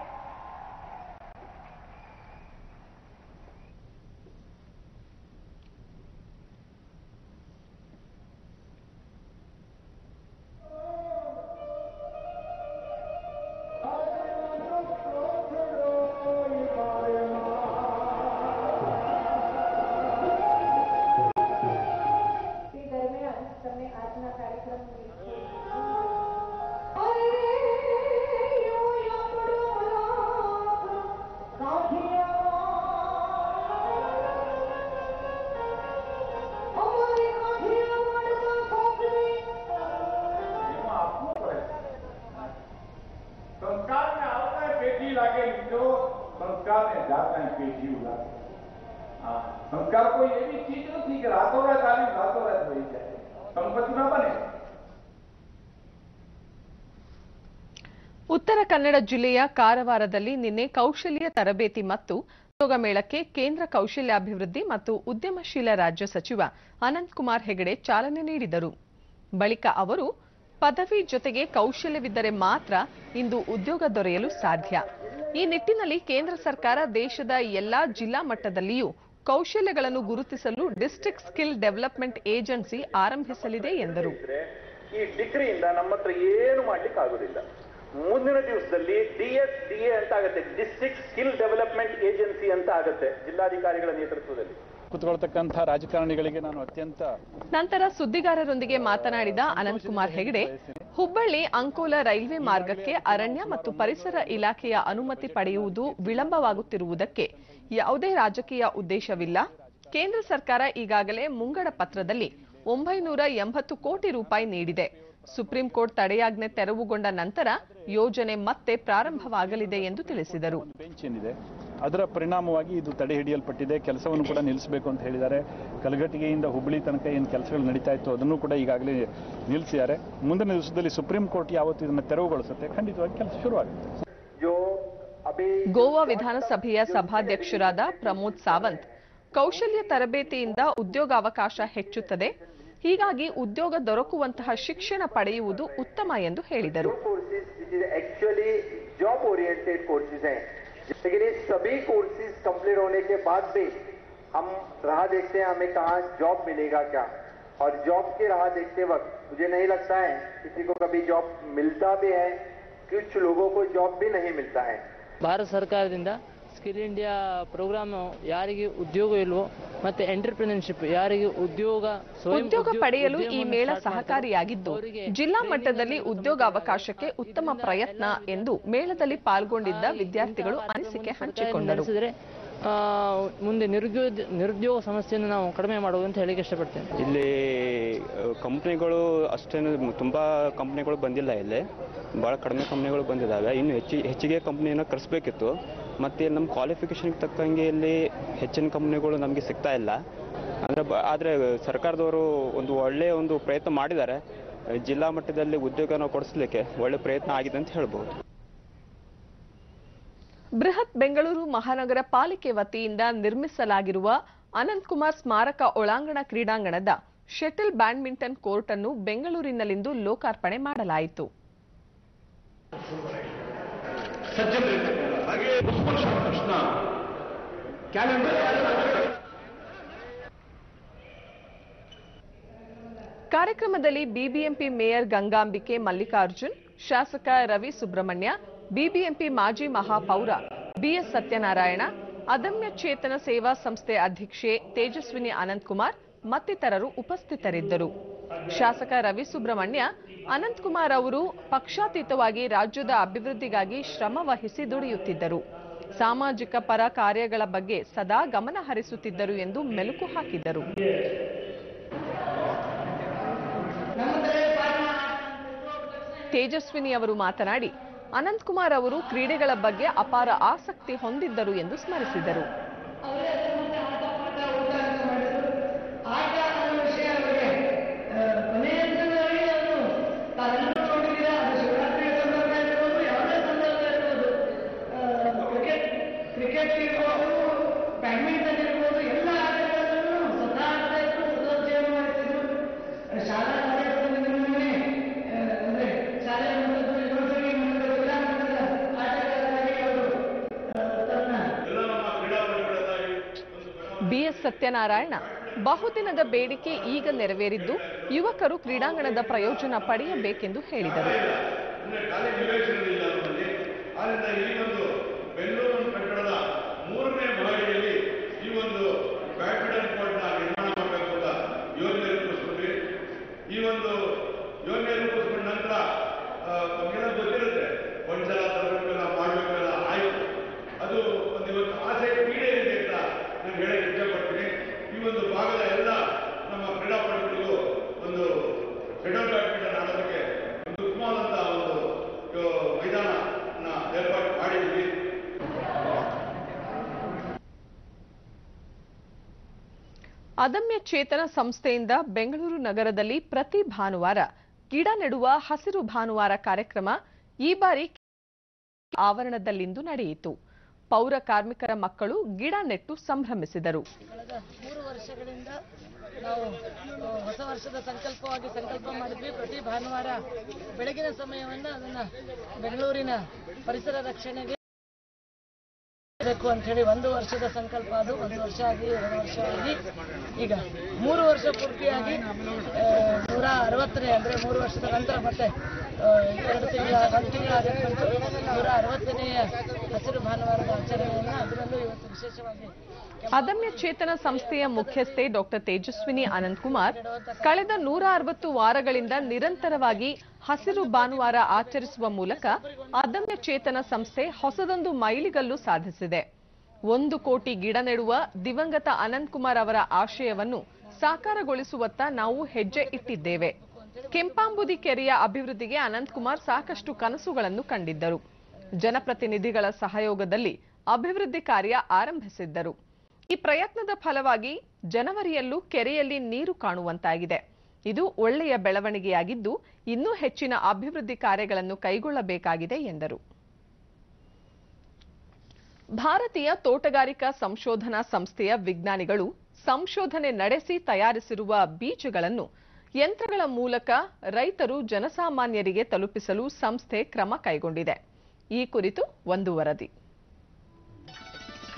संस्कार में आता है पेटी लाके जो संस्कार में जाता है पेटी उड़ा. हाँ, संस्कार कोई ये भी चीज नहीं कि रातों रात आने रातों रात बही जाए, संपत्ति न बने. ಉತ್ತರ ಕನ್ನಡ ಜಿಲ್ಲೆಯ ಕಾರವಾರದಲ್ಲಿ ನಿನ್ನೆ ಕೌಶಲ್ಯ ತರಬೇತಿ ಮತ್ತು ಉದ್ಯೋಗ ಮೇಳಕ್ಕೆ ಕೇಂದ್ರ ಕೌಶಲ್ಯಾಭಿವೃದ್ಧಿ ಮತ್ತು ಉದ್ಯಮಶೀಲ ರಾಜ್ಯ ಸಚಿವ ಅನಂತಕುಮಾರ್ ಹೆಗಡೆ ಚಾಲನೆ ನೀಡಿದರು. ಬಳಿಕ ಅವರು ಪದವಿ ಜೊತೆಗೆ ಕೌಶಲ್ಯವಿದ್ದರೆ ಮಾತ್ರ ಇಂದು ಉದ್ಯೋಗ ದೊರೆಯಲು ಸಾಧ್ಯ. ಈ ನಿಟ್ಟಿನಲ್ಲಿ ಕೇಂದ್ರ ಸರ್ಕಾರ ದೇಶದ ಎಲ್ಲಾ ಜಿಲ್ಲಾ ಮಟ್ಟದಲ್ಲಿಯೂ ಕೌಶಲ್ಯಗಳನ್ನು ಗುರುತಿಸಲು ಡಿಸ್ಟ್ರಿಕ್ಟ್ ಸ್ಕಿಲ್ ಡೆವಲಪ್ಮೆಂಟ್ ಏಜೆನ್ಸಿ ಆರಂಭಿಸಲಿದೆ ಎಂದರು. ಈ ಡಿಗ್ರಿಯಿಂದ ನಮ್ಮ ಹತ್ರ ಏನು ಮಾಡ್ಲಿಕ್ಕೆ ಆಗುದಿಲ್ಲ. ಮುಂದಿನ ದಿವಸದಲ್ಲಿ DSDA ಅಂತ ಆಗುತ್ತೆ, ಡಿಸ್ಟ್ರಿಕ್ಟ್ ಸ್ಕಿಲ್ ಡೆವಲಪ್ಮೆಂಟ್ ಏಜೆನ್ಸಿ ಅಂತ ಆಗುತ್ತೆ ಜಿಲ್ಲಾಧಿಕಾರಿಗಳ ನೇತೃತ್ವದಲ್ಲಿ. ಕುತ್ಕೊಳ್ತಕ್ಕಂಥ ರಾಜಕಾರಣಿಗಳಿಗೆ ನಾನು ಅತ್ಯಂತ ನಂತರ ಸುದ್ದಿಗಾರರೊಂದಿಗೆ ಮಾತನಾಡಿದ ಅನಂತಕುಮಾರ್ ಹೆಗಡೆ, ಹುಬ್ಬಳ್ಳಿ ಅಂಕೋಲ ರೈಲ್ವೆ ಮಾರ್ಗಕ್ಕೆ ಅರಣ್ಯ ಮತ್ತು ಪರಿಸರ ಇಲಾಖೆಯ ಅನುಮತಿ ಪಡೆಯುವುದು ವಿಳಂಬವಾಗುತ್ತಿರುವುದಕ್ಕೆ ಯಾವುದೇ ರಾಜಕೀಯ ಉದ್ದೇಶವಿಲ್ಲ. ಕೇಂದ್ರ ಸರ್ಕಾರ ಈಗಾಗಲೇ ಮುಂಗಡ ಪತ್ರದಲ್ಲಿ 980 ಕೋಟಿ ರೂಪಾಯಿ ನೀಡಿದೆ. ಸುಪ್ರೀಂ ಕೋರ್ಟ್ ತಡೆಯಾಜ್ಞೆ ತೆರವುಗೊಂಡ ನಂತರ ಯೋಜನೆ ಮತ್ತೆ ಪ್ರಾರಂಭವಾಗಲಿದೆ ಎಂದು ತಿಳಿಸಿದರು. ಬೆಂಚ್ ಏನಿದೆ ಅದರ ಪರಿಣಾಮವಾಗಿ ಇದು ತಡೆ ಹಿಡಿಯಲ್ಪಟ್ಟಿದೆ. ಕೆಲಸವನ್ನು ಕೂಡ ನಿಲ್ಲಿಸಬೇಕು ಅಂತ ಹೇಳಿದ್ದಾರೆ. ಕಲಘಟಗಿಯಿಂದ ಹುಬ್ಬಳ್ಳಿ ತನಕ ಏನು ಕೆಲಸಗಳು ನಡೀತಾ ಇತ್ತು ಅದನ್ನು ಕೂಡ ಈಗಾಗಲೇ ನಿಲ್ಲಿಸಿದ್ದಾರೆ. ಮುಂದಿನ ದಿವಸದಲ್ಲಿ ಸುಪ್ರೀಂ ಕೋರ್ಟ್ ಯಾವತ್ತು ಇದನ್ನು ತೆರವುಗೊಳಿಸುತ್ತೆ ಖಂಡಿತವಾಗಿ ಕೆಲಸ ಶುರುವಾಗುತ್ತೆ. ಗೋವಾ ವಿಧಾನಸಭೆಯ ಸಭಾಧ್ಯಕ್ಷರಾದ ಪ್ರಮೋದ್ ಸಾವಂತ್, ಕೌಶಲ್ಯ ತರಬೇತಿಯಿಂದ ಉದ್ಯೋಗಾವಕಾಶ ಹೆಚ್ಚುತ್ತದೆ, ಹೀಗಾಗಿ ಉದ್ಯೋಗ ದೊರಕುವಂತಹ ಶಿಕ್ಷಣ ಪಡೆಯುವುದು ಉತ್ತಮ ಎಂದು ಹೇಳಿದರು. जॉब ओरिएंटेड कोर्सेज हैं, लेकिन ये सभी कोर्सेज कंप्लीट होने के बाद भी हम राह देखते हैं हमें कहाँ जॉब मिलेगा क्या, और जॉब की राह देखते वक्त मुझे नहीं लगता है किसी को कभी जॉब मिलता भी है, कुछ लोगों को जॉब भी नहीं मिलता है. ಭಾರತ ಸರ್ಕಾರದಿಂದ ಸ್ಕಿಲ್ ಇಂಡಿಯಾ ಪ್ರೋಗ್ರಾಮ್ ಯಾರಿಗೆ ಉದ್ಯೋಗ ಇಲ್ವೋ ಮತ್ತೆ ಎಂಟರ್ಪ್ರಿನರ್ಶಿಪ್ ಯಾರಿಗೆ ಉದ್ಯೋಗ ಪಡೆಯಲು ಈ ಮೇಳ ಸಹಕಾರಿಯಾಗಿದ್ದು ಜಿಲ್ಲಾ ಮಟ್ಟದಲ್ಲಿ ಉದ್ಯೋಗಾವಕಾಶಕ್ಕೆ ಉತ್ತಮ ಪ್ರಯತ್ನ ಎಂದು ಮೇಳದಲ್ಲಿ ಪಾಲ್ಗೊಂಡಿದ್ದ ವಿದ್ಯಾರ್ಥಿಗಳು ಅನಿಸಿಕೆ ಹಂಚಿಕೊಂಡರು. ಮುಂದೆ ನಿರುದ್ಯೋಗ ಸಮಸ್ಯೆಯನ್ನು ನಾವು ಕಡಿಮೆ ಮಾಡುವುದು ಅಂತ ಹೇಳಿಕ್ಕೆ ಇಷ್ಟಪಡ್ತೇನೆ. ಇಲ್ಲಿ ಕಂಪ್ನಿಗಳು ಅಷ್ಟೇನು ತುಂಬಾ ಕಂಪ್ನಿಗಳು ಬಂದಿಲ್ಲ, ಇಲ್ಲಿ ಭಾಳ ಕಡಿಮೆ ಕಂಪ್ನಿಗಳು ಬಂದಿದ್ದಾವೆ. ಇನ್ನು ಹೆಚ್ಚಿಗೆ ಕಂಪ್ನಿಯನ್ನು ಕರೆಸಬೇಕಿತ್ತು. ಮತ್ತು ನಮ್ಮ ಕ್ವಾಲಿಫಿಕೇಷನ್ಗೆ ತಕ್ಕಂಗೆ ಇಲ್ಲಿ ಹೆಚ್ಚಿನ ಕಂಪ್ನಿಗಳು ನಮಗೆ ಸಿಗ್ತಾ ಇಲ್ಲ. ಆದರೆ ಸರ್ಕಾರದವರು ಒಂದು ಒಳ್ಳೆಯ ಒಂದು ಪ್ರಯತ್ನ ಮಾಡಿದ್ದಾರೆ. ಜಿಲ್ಲಾ ಮಟ್ಟದಲ್ಲಿ ಉದ್ಯೋಗನ ಕೊಡಿಸಲಿಕ್ಕೆ ಒಳ್ಳೆ ಪ್ರಯತ್ನ ಆಗಿದೆ ಅಂತ ಹೇಳ್ಬೋದು. ಬೃಹತ್ ಬೆಂಗಳೂರು ಮಹಾನಗರ ಪಾಲಿಕೆ ವತಿಯಿಂದ ನಿರ್ಮಿಸಲಾಗಿರುವ ಅನಂತಕುಮಾರ್ ಸ್ಮಾರಕ ಒಳಾಂಗಣ ಕ್ರೀಡಾಂಗಣದ ಶಟಲ್ ಬ್ಯಾಡ್ಮಿಂಟನ್ ಕೋರ್ಟ್ ಅನ್ನು ಬೆಂಗಳೂರಿನಲ್ಲಿಂದು ಲೋಕಾರ್ಪಣೆ ಮಾಡಲಾಯಿತು. ಕಾರ್ಯಕ್ರಮದಲ್ಲಿ ಬಿಬಿಎಂಪಿ ಮೇಯರ್ ಗಂಗಾಂಬಿಕೆ ಮಲ್ಲಿಕಾರ್ಜುನ್, ಶಾಸಕ ರವಿ ಸುಬ್ರಹ್ಮಣ್ಯ, ಬಿಬಿಎಂಪಿ ಮಾಜಿ ಮಹಾಪೌರ ಬಿಎಸ್ ಸತ್ಯನಾರಾಯಣ, ಅದಮ್ಯ ಚೇತನ ಸೇವಾ ಸಂಸ್ಥೆ ಅಧ್ಯಕ್ಷೆ ತೇಜಸ್ವಿನಿ ಅನಂತಕುಮಾರ್ ಮತ್ತಿತರರು ಉಪಸ್ಥಿತರಿದ್ದರು. ಶಾಸಕ ರವಿ ಸುಬ್ರಹ್ಮಣ್ಯ, ಅನಂತಕುಮಾರ್ ಅವರು ಪಕ್ಷಾತೀತವಾಗಿ ರಾಜ್ಯದ ಅಭಿವೃದ್ಧಿಗಾಗಿ ಶ್ರಮ ವಹಿಸಿ ದುಡಿಯುತ್ತಿದ್ದರು, ಸಾಮಾಜಿಕ ಪರ ಕಾರ್ಯಗಳ ಬಗ್ಗೆ ಸದಾ ಗಮನ ಹರಿಸುತ್ತಿದ್ದರು ಎಂದು ಮೆಲುಕು ಹಾಕಿದರು. ತೇಜಸ್ವಿನಿ ಅವರು ಮಾತನಾಡಿ, ಅನಂತಕುಮಾರ್ ಅವರು ಕ್ರೀಡೆಗಳ ಬಗ್ಗೆ ಅಪಾರ ಆಸಕ್ತಿ ಹೊಂದಿದ್ದರು ಎಂದು ಸ್ಮರಿಸಿದರು. ಕ್ರಿಕೆಟ್ ಇರ್ಬೋದು, ಬ್ಯಾಡ್ಮಿಂಟನ್ ಇರ್ಬೋದು, ಎಲ್ಲ ಆಟಗಳಲ್ಲೂ ಸ್ವತಃ ಆಡ್ತಾ ಇದ್ರು, ಸ್ವತಃ ಸೇವೆ ಮಾಡ್ತಿದ್ರು. ಶಾಲಾ ಕಾರ್ಯಕ್ರಮಗಳಲ್ಲಿ ಅಂದ್ರೆ ಶಾಲೆಯ ಮಟ್ಟದ ಯುವಜನ ಮಟ್ಟದ ಕ್ರೀಡಾ ಮಟ್ಟದ ಆಟಗಾರರಾಗಿ ಅವರು ತನ್ನ ಬಿಎಸ್ ಸತ್ಯನಾರಾಯಣ ಬಹುದಿನದ ಬೇಡಿಕೆ ಈಗ ನೆರವೇರಿದ್ದು ಯುವಕರು ಕ್ರೀಡಾಂಗಣದ ಪ್ರಯೋಜನ ಪಡೆಯಬೇಕೆಂದು ಹೇಳಿದರು. ಆದ್ದರಿಂದ ಈ ಒಂದು ಬೆಂಗಳೂರು ಕಟ್ಟಡದ 3ನೇ ಮಹಡಿಯಲ್ಲಿ ಈ ಒಂದು ಬ್ಯಾಡ್ಮಿಂಟನ್ ಕೋರ್ಟ್ನ ನಿರ್ಮಾಣ ಮಾಡಬೇಕು ಅಂತ ಯೋಜನೆ ರೂಪಿಸ್ಕೊಂಡ್ವಿ. ಈ ಒಂದು ಯೋಜನೆ ರೂಪಿಸ್ಕೊಂಡ ನಂತರ ನಮಗೆಲ್ಲ ಗೊತ್ತಿರುತ್ತೆ, ಒಂದ್ಸಲ ತರಬೇಕೆಲ್ಲ ಮಾಡಬೇಕೆಲ್ಲ ಆಯಿತು. ಅದು ಒಂದು ಇವತ್ತು ಆಸೆ ಪೀಡೆ ಇದೆ ಅಂತ ನಾನು ಹೇಳಕ್ಕೆ ಇಷ್ಟಪಡ್ತೀನಿ. ಈ ಒಂದು ಭಾಗದ ಎಲ್ಲ ನಮ್ಮ ಕ್ರೀಡಾಪಟುಗಳಿಗೂ ಒಂದು ಶಟಲ್ ಬ್ಯಾಡ್ಮಿಂಟನ್ ಆಡೋದಕ್ಕೆ ಒಂದು ಉತ್ತಮವಾದಂತಹ ಒಂದು ಮೈದಾನ ಏರ್ಪಾಡು ಮಾಡಿದ್ವಿ. ಅದಮ್ಯ ಚೇತನ ಸಂಸ್ಥೆಯಿಂದ ಬೆಂಗಳೂರು ನಗರದಲ್ಲಿ ಪ್ರತಿ ಭಾನುವಾರ ಗಿಡ ನೆಡುವ ಹಸಿರು ಭಾನುವಾರ ಕಾರ್ಯಕ್ರಮ ಈ ಬಾರಿ ಆವರಣದಲ್ಲಿಂದು ನಡೆಯಿತು. ಪೌರ ಕಾರ್ಮಿಕರ ಮಕ್ಕಳು ಗಿಡ ನೆಟ್ಟು ಸಂಭ್ರಮಿಸಿದರು. ಕಳೆದ 3 ವರ್ಷಗಳಿಂದ ನಾವು ಹೊಸ ವರ್ಷದ ಸಂಕಲ್ಪ ಮಾಡಿದ್ವಿ. ಪ್ರತಿ ಭಾನುವಾರ ಬೆಳಗಿನ ಸಮಯವನ್ನು ಅದನ್ನ ಬೆಂಗಳೂರಿನ ಪರಿಸರ ರಕ್ಷಣೆಗೆ ಬೇಕು ಅಂತ ಹೇಳಿ 1 ವರ್ಷದ ಸಂಕಲ್ಪ. ಅದು 1 ವರ್ಷ ಆಗಿ 2 ವರ್ಷ ಆಗಿ ಈಗ 3 ವರ್ಷ ಪೂರ್ತಿಯಾಗಿ 160ನೇ ಅಂದ್ರೆ 3 ವರ್ಷದ ನಂತರ ಮತ್ತೆ 1 ತಿಂಗಳಾಗಕ್ಕೆ 160ನೇ ಹಸಿರು ಭಾನುವಾರದ ಆಚರಣೆಯನ್ನ ಅದರಲ್ಲೂ ಇವತ್ತು ವಿಶೇಷವಾಗಿ ಅದಮ್ಯ ಚೇತನ ಸಂಸ್ಥೆಯ ಮುಖ್ಯಸ್ಥೆ ಡಾಕ್ಟರ್ ತೇಜಸ್ವಿನಿ ಅನಂತಕುಮಾರ್ ಕಳೆದ 160 ವಾರಗಳಿಂದ ನಿರಂತರವಾಗಿ ಹಸಿರು ಭಾನುವಾರ ಆಚರಿಸುವ ಮೂಲಕ ಅದಮ್ಯ ಚೇತನ ಸಂಸ್ಥೆ ಹೊಸದೊಂದು ಮೈಲಿಗಲ್ಲು ಸಾಧಿಸಿದೆ. 1 ಕೋಟಿ ಗಿಡ ನೆಡುವ ದಿವಂಗತ ಅನಂತಕುಮಾರ್ ಅವರ ಆಶಯವನ್ನು ಸಾಕಾರಗೊಳಿಸುವತ್ತ ನಾವು ಹೆಜ್ಜೆ ಇಟ್ಟಿದ್ದೇವೆ. ಕೆಂಪಾಂಬುದಿ ಕೆರೆಯ ಅಭಿವೃದ್ಧಿಗೆ ಅನಂತಕುಮಾರ್ ಸಾಕಷ್ಟು ಕನಸುಗಳನ್ನು ಕಂಡಿದ್ದರು. ಜನಪ್ರತಿನಿಧಿಗಳ ಸಹಯೋಗದಲ್ಲಿ ಅಭಿವೃದ್ಧಿ ಕಾರ್ಯ ಆರಂಭಿಸಿದ್ದರು. ಈ ಪ್ರಯತ್ನದ ಫಲವಾಗಿ ಜನವರಿಯಲ್ಲೂ ಕೆರೆಯಲ್ಲಿ ನೀರು ಕಾಣುವಂತಾಗಿದೆ. ಇದು ಒಳ್ಳೆಯ ಬೆಳವಣಿಗೆಯಾಗಿದ್ದು ಇನ್ನೂ ಹೆಚ್ಚಿನ ಅಭಿವೃದ್ಧಿ ಕಾರ್ಯಗಳನ್ನು ಕೈಗೊಳ್ಳಬೇಕಾಗಿದೆ ಎಂದರು. ಭಾರತೀಯ ತೋಟಗಾರಿಕಾ ಸಂಶೋಧನಾ ಸಂಸ್ಥೆಯ ವಿಜ್ಞಾನಿಗಳು ಸಂಶೋಧನೆ ನಡೆಸಿ ತಯಾರಿಸಿರುವ ಬೀಜಗಳನ್ನು ಯಂತ್ರಗಳ ಮೂಲಕ ರೈತರು ಜನಸಾಮಾನ್ಯರಿಗೆ ತಲುಪಿಸಲು ಸಂಸ್ಥೆ ಕ್ರಮ ಕೈಗೊಂಡಿದೆ. ಈ ಕುರಿತು ಒಂದು ವರದಿ.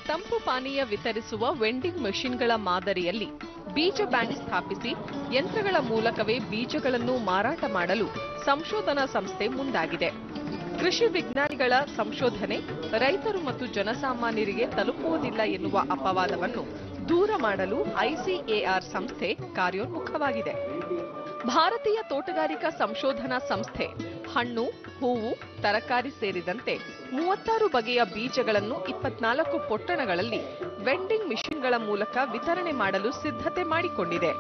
ತಂಪು ಪಾನೀಯ ವಿತರಿಸುವ ವೆಂಡಿಂಗ್ ಮೆಷಿನ್ಗಳ ಮಾದರಿಯಲ್ಲಿ ಬೀಜ ಬ್ಯಾಂಕ್ ಸ್ಥಾಪಿಸಿ ಯಂತ್ರಗಳ ಮೂಲಕವೇ ಬೀಜಗಳನ್ನು ಮಾರಾಟ ಮಾಡಲು ಸಂಶೋಧನಾ ಸಂಸ್ಥೆ ಮುಂದಾಗಿದೆ. ಕೃಷಿ ವಿಜ್ಞಾನಿಗಳ ಸಂಶೋಧನೆ ರೈತರು ಮತ್ತು ಜನಸಾಮಾನ್ಯರಿಗೆ ತಲುಪುವುದಿಲ್ಲ ಎನ್ನುವ ಅಪವಾದವನ್ನು ದೂರ ಮಾಡಲು ಐಸಿಎಆರ್ ಸಂಸ್ಥೆ ಕಾರ್ಯೋನ್ಮುಖವಾಗಿದೆ. ಭಾರತೀಯ ತೋಟಗಾರಿಕಾ ಸಂಶೋಧನಾ ಸಂಸ್ಥೆ ಹಣ್ಣು, ಹೂವು, ತರಕಾರಿ ಸೇರಿದಂತೆ 36 ಬಗೆಯ ಬೀಜಗಳನ್ನು 24 ಪೊಟ್ಟಣಗಳಲ್ಲಿ ವೆಂಡಿಂಗ್ ಮಿಷನ್ಗಳ ಮೂಲಕ ವಿತರಣೆ ಮಾಡಲು ಸಿದ್ಧತೆ ಮಾಡಿಕೊಂಡಿದೆ.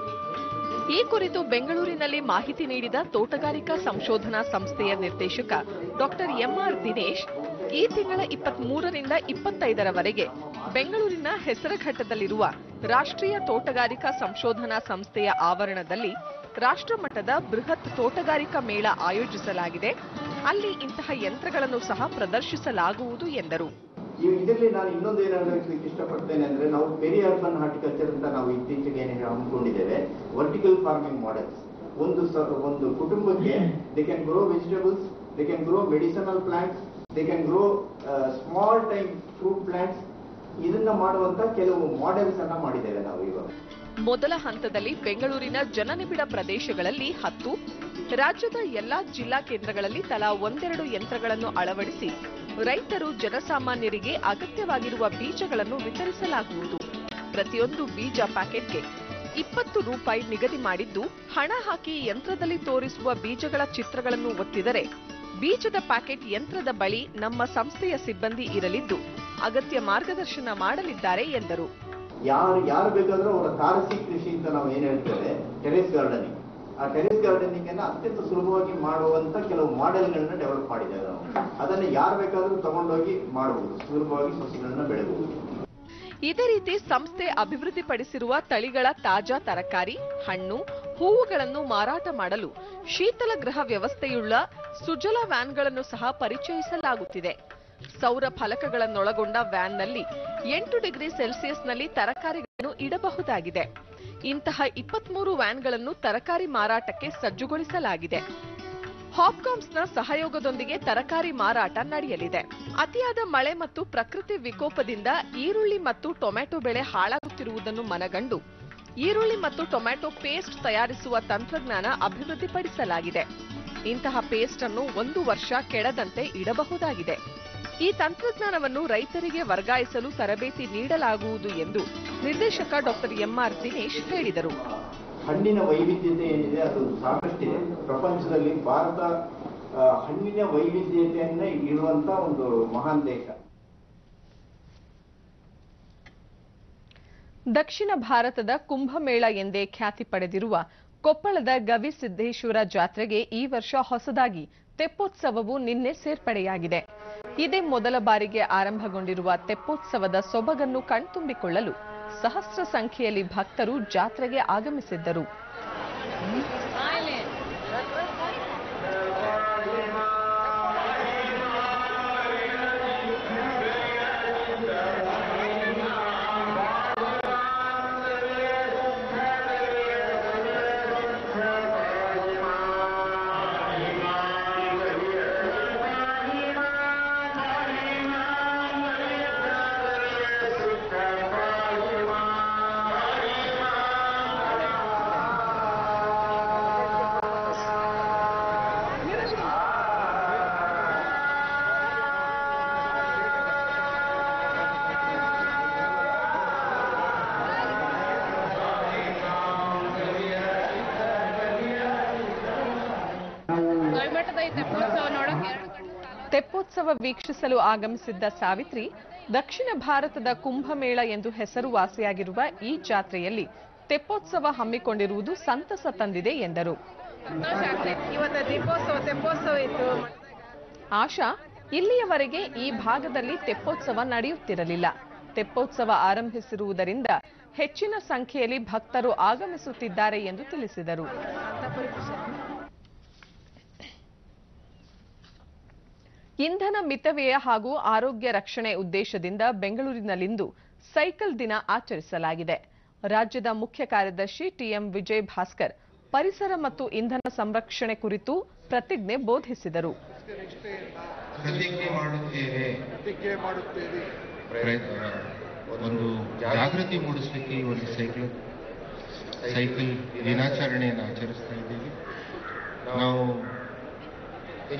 ಈ ಕುರಿತು ಬೆಂಗಳೂರಿನಲ್ಲಿ ಮಾಹಿತಿ ನೀಡಿದ ತೋಟಗಾರಿಕಾ ಸಂಶೋಧನಾ ಸಂಸ್ಥೆಯ ನಿರ್ದೇಶಕ ಡಾಕ್ಟರ್ ಎಂಆರ್ ದಿನೇಶ್, ಈ ತಿಂಗಳ 23ರಿಂದ 25ರವರೆಗೆ ಬೆಂಗಳೂರಿನ ಹೆಸರಘಟ್ಟದಲ್ಲಿರುವ ರಾಷ್ಟ್ರೀಯ ತೋಟಗಾರಿಕಾ ಸಂಶೋಧನಾ ಸಂಸ್ಥೆಯ ಆವರಣದಲ್ಲಿ ರಾಷ್ಟ್ರಮಟ್ಟದ ಬೃಹತ್ ತೋಟಗಾರಿಕಾ ಮೇಳ ಆಯೋಜಿಸಲಾಗಿದೆ. ಅಲ್ಲಿ ಇಂತಹ ಯಂತ್ರಗಳನ್ನು ಸಹ ಪ್ರದರ್ಶಿಸಲಾಗುವುದು ಎಂದರು. ಇದರಲ್ಲಿ ನಾನು ಇನ್ನೊಂದು ಏನು ಹೇಳಲಿಕ್ಕೆ ಇಷ್ಟಪಡ್ತೇನೆ ಅಂದ್ರೆ, ನಾವು ಪೆರಿ ಅರ್ಬನ್ ಹಾರ್ಟಿಕಲ್ಚರ್ ಅಂತ ನಾವು ಇತ್ತೀಚೆಗೆ ಏನು ಹಮ್ಮಿಕೊಂಡಿದ್ದೇವೆ, ವರ್ಟಿಕಲ್ ಫಾರ್ಮಿಂಗ್ ಮಾಡೆಲ್ಸ್. ಒಂದು ಕುಟುಂಬಕ್ಕೆ they can grow vegetables, they can grow medicinal plants, they can grow small time fruit plants. ಇದನ್ನ ಮಾಡುವಂತ ಕೆಲವು ಮಾಡೆಲ್ಸ್ ಅನ್ನ ಮಾಡಿದ್ದೇವೆ ನಾವು ಇವಾಗ. ಮೊದಲ ಹಂತದಲ್ಲಿ ಬೆಂಗಳೂರಿನ ಜನನಿಬಿಡ ಪ್ರದೇಶಗಳಲ್ಲಿ 10, ರಾಜ್ಯದ ಎಲ್ಲಾ ಜಿಲ್ಲಾ ಕೇಂದ್ರಗಳಲ್ಲಿ ತಲಾ 1-2 ಯಂತ್ರಗಳನ್ನು ಅಳವಡಿಸಿ ರೈತರು ಜನಸಾಮಾನ್ಯರಿಗೆ ಅಗತ್ಯವಾಗಿರುವ ಬೀಜಗಳನ್ನು ವಿತರಿಸಲಾಗುವುದು. ಪ್ರತಿಯೊಂದು ಬೀಜ ಪ್ಯಾಕೆಟ್ಗೆ 20 ರೂಪಾಯಿ ನಿಗದಿ ಮಾಡಿದ್ದು, ಹಣ ಹಾಕಿ ಯಂತ್ರದಲ್ಲಿ ತೋರಿಸುವ ಬೀಜಗಳ ಚಿತ್ರಗಳನ್ನು ಒತ್ತಿದರೆ ಬೀಜದ ಪ್ಯಾಕೆಟ್ ಯಂತ್ರದ ಬಳಿ ನಮ್ಮ ಸಂಸ್ಥೆಯ ಸಿಬ್ಬಂದಿ ಇರಲಿದ್ದು ಅಗತ್ಯ ಮಾರ್ಗದರ್ಶನ ಮಾಡಲಿದ್ದಾರೆ ಎಂದರು. ಯಾರು ಬೇಕಾದ್ರೂ ಅವರ ತಾರಸಿ ಕೃಷಿ ಅಂತ ನಾವು ಏನ್ ಹೇಳ್ತೇವೆ, ಟೆರೆಸ್ ಗಾರ್ಡನಿಂಗ್, ಆ ಟೆರೆಸ್ ಗಾರ್ಡನಿಂಗ್ ಅನ್ನ ಅತ್ಯಂತ ಸುಲಭವಾಗಿ ಮಾಡುವಂತ ಕೆಲವು ಮಾಡೆಲ್ಗಳನ್ನ ಡೆವಲಪ್ ಮಾಡಿದ್ದೇವೆ ನಾವು. ಅದನ್ನ ಯಾರು ಬೇಕಾದ್ರೂ ತಗೊಂಡೋಗಿ ಮಾಡಬಹುದು, ಸುಲಭವಾಗಿ ಸಸ್ಯಗಳನ್ನ ಬೆಳೆಯಬಹುದು. ಇದೇ ರೀತಿ ಸಂಸ್ಥೆ ಅಭಿವೃದ್ಧಿಪಡಿಸಿರುವ ತಳಿಗಳ ತಾಜಾ ತರಕಾರಿ, ಹಣ್ಣು, ಹೂವುಗಳನ್ನು ಮಾರಾಟ ಮಾಡಲು ಶೀತಲ ಗೃಹ ವ್ಯವಸ್ಥೆಯುಳ್ಳ ಸುಜಲ ವ್ಯಾನ್ಗಳನ್ನು ಸಹ ಪರಿಚಯಿಸಲಾಗುತ್ತಿದೆ. ಸೌರ ಫಲಕಗಳನ್ನೊಳಗೊಂಡ ವ್ಯಾನ್ನಲ್ಲಿ 8 ಡಿಗ್ರಿ ಸೆಲ್ಸಿಯಸ್ನಲ್ಲಿ ತರಕಾರಿಗಳನ್ನು ಇಡಬಹುದಾಗಿದೆ. ಇಂತಹ 23 ವ್ಯಾನ್ಗಳನ್ನು ತರಕಾರಿ ಮಾರಾಟಕ್ಕೆ ಸಜ್ಜುಗೊಳಿಸಲಾಗಿದೆ. ಹಾಪ್ಕಾಮ್ಸ್ನ ಸಹಯೋಗದೊಂದಿಗೆ ತರಕಾರಿ ಮಾರಾಟ ನಡೆಯಲಿದೆ. ಅತಿಯಾದ ಮಳೆ ಮತ್ತು ಪ್ರಕೃತಿ ವಿಕೋಪದಿಂದ ಈರುಳ್ಳಿ ಮತ್ತು ಟೊಮ್ಯಾಟೊ ಬೆಳೆ ಹಾಳಾಗುತ್ತಿರುವುದನ್ನು ಮನಗಂಡು ಈರುಳ್ಳಿ ಮತ್ತು ಟೊಮ್ಯಾಟೊ ಪೇಸ್ಟ್ ತಯಾರಿಸುವ ತಂತ್ರಜ್ಞಾನ ಅಭಿವೃದ್ಧಿಪಡಿಸಲಾಗಿದೆ. ಇಂತಹ ಪೇಸ್ಟ್ ಅನ್ನು 1 ವರ್ಷ ಕೆಡದಂತೆ ಇಡಬಹುದಾಗಿದೆ. ಈ ತಂತ್ರಜ್ಞಾನವನ್ನು ರೈತರಿಗೆ ವರ್ಗಾಯಿಸಲು ತರಬೇತಿ ನೀಡಲಾಗುವುದು ಎಂದು ನಿರ್ದೇಶಕ ಡಾಕ್ಟರ್ ಎಂಆರ್ ದಿನೇಶ್ ಹೇಳಿದರು. ಹಣ್ಣಿನ ವೈವಿಧ್ಯತೆ ಏನಿದೆ ಅದು ಸಾಕಷ್ಟಿದೆ. ಪ್ರಪಂಚದಲ್ಲಿ ಭಾರತ ಹಣ್ಣಿನ ವೈವಿಧ್ಯತೆಯನ್ನ ಇರುವಂತ ಒಂದು ಮಹಾನ್ ದೇಶ. ದಕ್ಷಿಣ ಭಾರತದ ಕುಂಭಮೇಳ ಎಂದೇ ಖ್ಯಾತಿ ಪಡೆದಿರುವ ಕೊಪ್ಪಳದ ಗವಿಸಿದ್ದೇಶ್ವರ ಜಾತ್ರೆಗೆ ಈ ವರ್ಷ ಹೊಸದಾಗಿ ತೆಪ್ಪೋತ್ಸವವು ನಿನ್ನೆ ಸೇರ್ಪಡೆಯಾಗಿದೆ. ಇದೇ ಮೊದಲ ಬಾರಿಗೆ ಆರಂಭಗೊಂಡಿರುವ ತೆಪ್ಪೋತ್ಸವದ ಸೊಬಗನ್ನು ಕಣ್ತುಂಬಿಕೊಳ್ಳಲು ಸಹಸ್ರ ಸಂಖ್ಯೆಯಲ್ಲಿ ಭಕ್ತರು ಜಾತ್ರೆಗೆ ಆಗಮಿಸಿದ್ದರು. ತೆಪ್ಪೋತ್ಸವ ವೀಕ್ಷಿಸಲು ಆಗಮಿಸಿದ್ದ ಸಾವಿತ್ರಿ, ದಕ್ಷಿಣ ಭಾರತದ ಕುಂಭಮೇಳ ಎಂದು ಹೆಸರುವಾಸಿಯಾಗಿರುವ ಈ ಜಾತ್ರೆಯಲ್ಲಿ ತೆಪ್ಪೋತ್ಸವ ಹಮ್ಮಿಕೊಂಡಿರುವುದು ಸಂತಸ ತಂದಿದೆ ಎಂದರು. ಆಶಾ, ಇಲ್ಲಿಯವರೆಗೆ ಈ ಭಾಗದಲ್ಲಿ ತೆಪ್ಪೋತ್ಸವ ನಡೆಯುತ್ತಿರಲಿಲ್ಲ. ತೆಪ್ಪೋತ್ಸವ ಆರಂಭಿಸಿರುವುದರಿಂದ ಹೆಚ್ಚಿನ ಸಂಖ್ಯೆಯಲ್ಲಿ ಭಕ್ತರು ಆಗಮಿಸುತ್ತಿದ್ದಾರೆ ಎಂದು ತಿಳಿಸಿದರು. ಇಂಧನ ಮಿತವ್ಯಯ ಹಾಗೂ ಆರೋಗ್ಯ ರಕ್ಷಣೆ ಉದ್ದೇಶದಿಂದ ಬೆಂಗಳೂರಿನಲ್ಲಿಂದು ಸೈಕಲ್ ದಿನ ಆಚರಿಸಲಾಗಿದೆ. ರಾಜ್ಯದ ಮುಖ್ಯ ಕಾರ್ಯದರ್ಶಿ ಟಿಎಂ ವಿಜಯ್ ಭಾಸ್ಕರ್ ಪರಿಸರ ಮತ್ತು ಇಂಧನ ಸಂರಕ್ಷಣೆ ಕುರಿತು ಪ್ರತಿಜ್ಞೆ ಬೋಧಿಸಿದರು. ಒಂದು ಜಾಗೃತಿ ಮೂಡಿಸಲಿಕ್ಕೆ ಈ ಒಂದು ಸೈಕಲ್ ದಿನಾಚರಣೆಯನ್ನು ಆಚರಿಸ್ತಾ ಇದ್ದೀವಿ. ನಾವು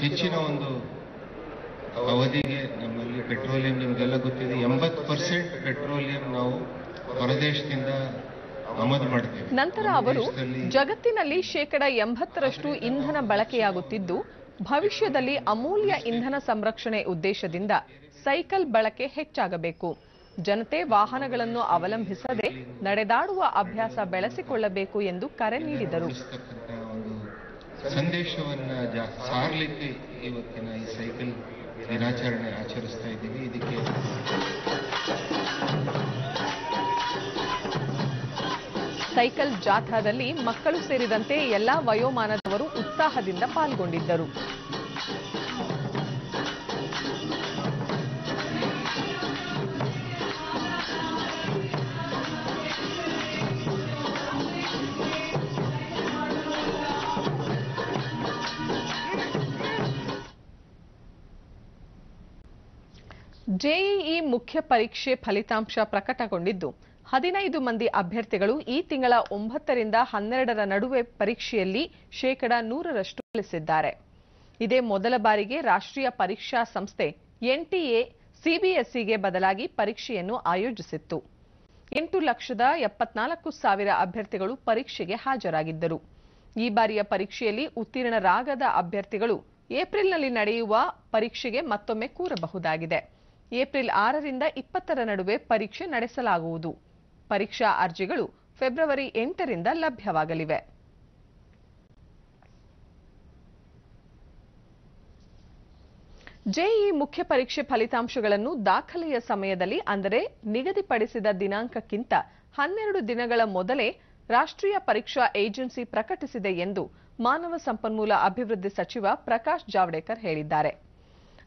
ಹೆಚ್ಚಿನ ಒಂದು ಅವಧಿಗೆ ನಮ್ಮಲ್ಲಿ ಪೆಟ್ರೋಲಿಯಂ, ನಿಮಗೆಲ್ಲ ಗೊತ್ತಿದೆ, 80% ಪೆಟ್ರೋಲಿಯಂ ನಾವು ಹೊರದೇಶದಿಂದ ಆಮದು ಮಾಡ್ತೀವಿ. ನಂತರ ಅವರು ಜಗತ್ತಿನಲ್ಲಿ 80% ಇಂಧನ ಬಳಕೆಯಾಗುತ್ತಿದ್ದು ಭವಿಷ್ಯದಲ್ಲಿ ಅಮೂಲ್ಯ ಇಂಧನ ಸಂರಕ್ಷಣೆ ಉದ್ದೇಶದಿಂದ ಸೈಕಲ್ ಬಳಕೆ ಹೆಚ್ಚಾಗಬೇಕು. ಜನತೆ ವಾಹನಗಳನ್ನು ಅವಲಂಬಿಸದೆ ನಡೆದಾಡುವ ಅಭ್ಯಾಸ ಬೆಳೆಸಿಕೊಳ್ಳಬೇಕು ಎಂದು ಕರೆ ನೀಡಿದರು. ಸಂದೇಶವನ್ನ ಸಾರಲಿಕ್ಕೆ ಇವತ್ತಿನ ಈ ಸೈಕಲ್ ದಿನಾಚರಣೆ ಆಚರಿಸ್ತಾ ಇದ್ದೀವಿ. ಇದಕ್ಕೆ ಸೈಕಲ್ ಜಾಥಾದಲ್ಲಿ ಮಕ್ಕಳು ಸೇರಿದಂತೆ ಎಲ್ಲಾ ವಯೋಮಾನದವರು ಉತ್ಸಾಹದಿಂದ ಪಾಲ್ಗೊಂಡಿದ್ದರು. ಜೆಇಇ ಮುಖ್ಯ ಪರೀಕ್ಷೆ ಫಲಿತಾಂಶ ಪ್ರಕಟಗೊಂಡಿದ್ದು 15 ಮಂದಿ ಅಭ್ಯರ್ಥಿಗಳು ಈ ತಿಂಗಳ 9 ರಿಂದ 12ರ ನಡುವೆ ಪರೀಕ್ಷೆಯಲ್ಲಿ 100% ಗಳಿಸಿದ್ದಾರೆ. ಇದೇ ಮೊದಲ ಬಾರಿಗೆ ರಾಷ್ಟ್ರೀಯ ಪರೀಕ್ಷಾ ಸಂಸ್ಥೆ ಎನ್ಟಿಎ ಸಿಬಿಎಸ್ಇಗೆ ಬದಲಾಗಿ ಪರೀಕ್ಷೆಯನ್ನು ಆಯೋಜಿಸಿತ್ತು. 8,74,000 ಅಭ್ಯರ್ಥಿಗಳು ಪರೀಕ್ಷೆಗೆ ಹಾಜರಾಗಿದ್ದರು. ಈ ಬಾರಿಯ ಪರೀಕ್ಷೆಯಲ್ಲಿ ಉತ್ತೀರ್ಣರಾಗದ ಅಭ್ಯರ್ಥಿಗಳು ಏಪ್ರಿಲ್ನಲ್ಲಿ ನಡೆಯುವ ಪರೀಕ್ಷೆಗೆ ಮತ್ತೊಮ್ಮೆ ಕೂರಬಹುದಾಗಿದೆ. ಏಪ್ರಿಲ್ 6 ರಿಂದ 20ರ ನಡುವೆ ಪರೀಕ್ಷೆ ನಡೆಸಲಾಗುವುದು. ಪರೀಕ್ಷಾ ಅರ್ಜಿಗಳು ಫೆಬ್ರವರಿ 8 ರಿಂದ ಲಭ್ಯವಾಗಲಿವೆ. ಜೆಇಇ ಮುಖ್ಯ ಪರೀಕ್ಷೆ ಫಲಿತಾಂಶಗಳನ್ನು ದಾಖಲೆಯ ಸಮಯದಲ್ಲಿ, ಅಂದರೆ ನಿಗದಿಪಡಿಸಿದ ದಿನಾಂಕಕ್ಕಿಂತ 12 ದಿನಗಳ ಮೊದಲೇ ರಾಷ್ಟ್ರೀಯ ಪರೀಕ್ಷಾ ಏಜೆನ್ಸಿ ಪ್ರಕಟಿಸಿದೆ ಎಂದು ಮಾನವ ಸಂಪನ್ಮೂಲ ಅಭಿವೃದ್ಧಿ ಸಚಿವ ಪ್ರಕಾಶ್ ಜಾವಡೇಕರ್ ಹೇಳಿದ್ದಾರೆ.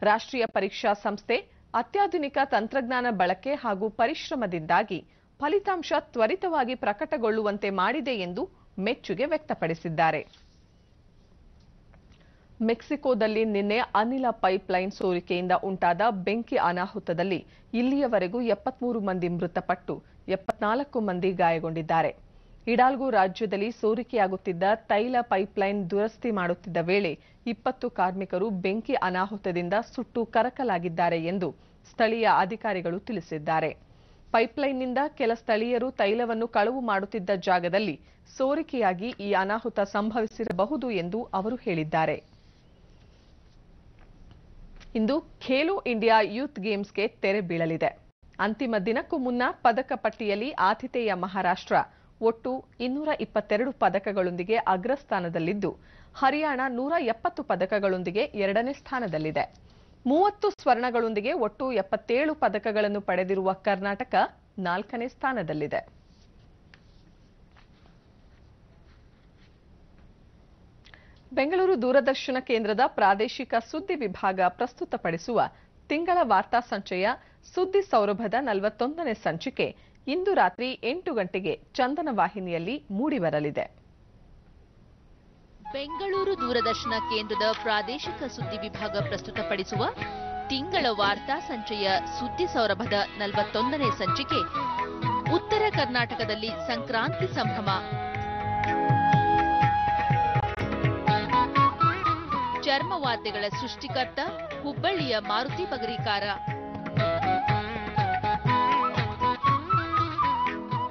ರಾಷ್ಟ್ರೀಯ ಪರೀಕ್ಷಾ ಸಂಸ್ಥೆ ಅತ್ಯಾಧುನಿಕ ತಂತ್ರಜ್ಞಾನ ಬಳಕೆ ಹಾಗೂ ಪರಿಶ್ರಮದಿಂದಾಗಿ ಫಲಿತಾಂಶ ತ್ವರಿತವಾಗಿ ಪ್ರಕಟಗೊಳ್ಳುವಂತೆ ಮಾಡಿದೆ ಎಂದು ಮೆಚ್ಚುಗೆ ವ್ಯಕ್ತಪಡಿಸಿದ್ದಾರೆ. ಮೆಕ್ಸಿಕೋದಲ್ಲಿ ನಿನ್ನೆ ಅನಿಲ ಪೈಪ್ಲೈನ್ ಸೋರಿಕೆಯಿಂದ ಉಂಟಾದ ಬೆಂಕಿ ಅನಾಹುತದಲ್ಲಿ ಇಲ್ಲಿಯವರೆಗೂ 73 ಮಂದಿ ಮೃತಪಟ್ಟು 74 ಮಂದಿ ಗಾಯಗೊಂಡಿದ್ದಾರೆ. ಇಡಾಲ್ಗೋ ರಾಜ್ಯದಲ್ಲಿ ಸೋರಿಕೆಯಾಗುತ್ತಿದ್ದ ತೈಲ ಪೈಪ್ಲೈನ್ ದುರಸ್ತಿ ಮಾಡುತ್ತಿದ್ದ ವೇಳೆ 20 ಕಾರ್ಮಿಕರು ಬೆಂಕಿ ಅನಾಹುತದಿಂದ ಸುಟ್ಟು ಕರಕಲಾಗಿದ್ದಾರೆ ಎಂದು ಸ್ಥಳೀಯ ಅಧಿಕಾರಿಗಳು ತಿಳಿಸಿದ್ದಾರೆ. ಪೈಪ್ಲೈನ್ನಿಂದ ಕೆಲ ಸ್ಥಳೀಯರು ತೈಲವನ್ನು ಕಳವು ಮಾಡುತ್ತಿದ್ದ ಜಾಗದಲ್ಲಿ ಸೋರಿಕೆಯಾಗಿ ಈ ಅನಾಹುತ ಸಂಭವಿಸಿರಬಹುದು ಎಂದು ಅವರು ಹೇಳಿದ್ದಾರೆ. ಇಂದು ಖೇಲೋ ಇಂಡಿಯಾ ಯೂತ್ ಗೇಮ್ಸ್ಗೆ ತೆರೆ ಬೀಳಲಿದೆ. ಅಂತಿಮ ದಿನಕ್ಕೂ ಮುನ್ನ ಪದಕ ಪಟ್ಟಿಯಲ್ಲಿ ಆತಿಥೇಯ ಮಹಾರಾಷ್ಟ್ರ ಒಟ್ಟು 222 ಪದಕಗಳೊಂದಿಗೆ ಅಗ್ರಸ್ಥಾನದಲ್ಲಿದ್ದು, ಹರಿಯಾಣ 170 ಪದಕಗಳೊಂದಿಗೆ ಎರಡನೇ ಸ್ಥಾನದಲ್ಲಿದೆ. 30 ಸ್ವರ್ಣಗಳೊಂದಿಗೆ ಒಟ್ಟು 77 ಪದಕಗಳನ್ನು ಪಡೆದಿರುವ ಕರ್ನಾಟಕ 4ನೇ ಸ್ಥಾನದಲ್ಲಿದೆ. ಬೆಂಗಳೂರು ದೂರದರ್ಶನ ಕೇಂದ್ರದ ಪ್ರಾದೇಶಿಕ ಸುದ್ದಿ ವಿಭಾಗ ಪ್ರಸ್ತುತಪಡಿಸುವ ತಿಂಗಳ ವಾರ್ತಾ ಸಂಚಯ ಸುದ್ದಿ ಸೌರಭದ 41ನೇ ಸಂಚಿಕೆ ಇಂದು ರಾತ್ರಿ 8 ಗಂಟೆಗೆ ಚಂದನ ವಾಹಿನಿಯಲ್ಲಿ ಮೂಡಿಬರಲಿದೆ. ಬೆಂಗಳೂರು ದೂರದರ್ಶನ ಕೇಂದ್ರದ ಪ್ರಾದೇಶಿಕ ಸುದ್ದಿ ವಿಭಾಗ ಪ್ರಸ್ತುತಪಡಿಸುವ ತಿಂಗಳ ವಾರ್ತಾ ಸಂಚಯ ಸುದ್ದಿ ಸೌರಭದ 41ನೇ ಸಂಚಿಕೆ ಉತ್ತರ ಕರ್ನಾಟಕದಲ್ಲಿ ಸಂಕ್ರಾಂತಿ ಸಂಭ್ರಮ. ಚರ್ಮವಾದ್ಯಗಳ ಸೃಷ್ಟಿಕರ್ತ ಹುಬ್ಬಳ್ಳಿಯ ಮಾರುತಿ ಪಗರಿಕಾರ.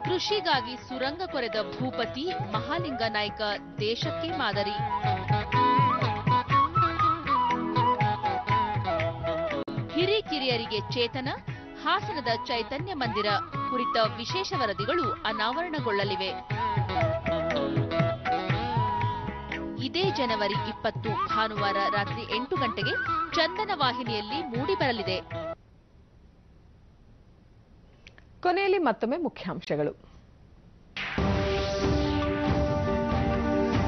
ಕೃಷಿಗಾಗಿ ಸುರಂಗ ಕೊರೆದ ಭೂಪತಿ ಮಹಾಲಿಂಗ ನಾಯ್ಕ ದೇಶಕ್ಕೆ ಮಾದರಿ. ಹಿರಿಕಿರಿಯರಿಗೆ ಚೇತನ, ಹಾಸನದ ಚೈತನ್ಯ ಮಂದಿರ ಕುರಿತ ವಿಶೇಷ ವರದಿಗಳು ಅನಾವರಣಗೊಳ್ಳಲಿವೆ. ಇದೇ ಜನವರಿ 20 ಭಾನುವಾರ ರಾತ್ರಿ 8 ಗಂಟೆಗೆ ಚಂದನ ವಾಹಿನಿಯಲ್ಲಿ ಮೂಡಿಬರಲಿದೆ. ಕೊನೆಯಲ್ಲಿ ಮತ್ತೊಮ್ಮೆ ಮುಖ್ಯಾಂಶಗಳು.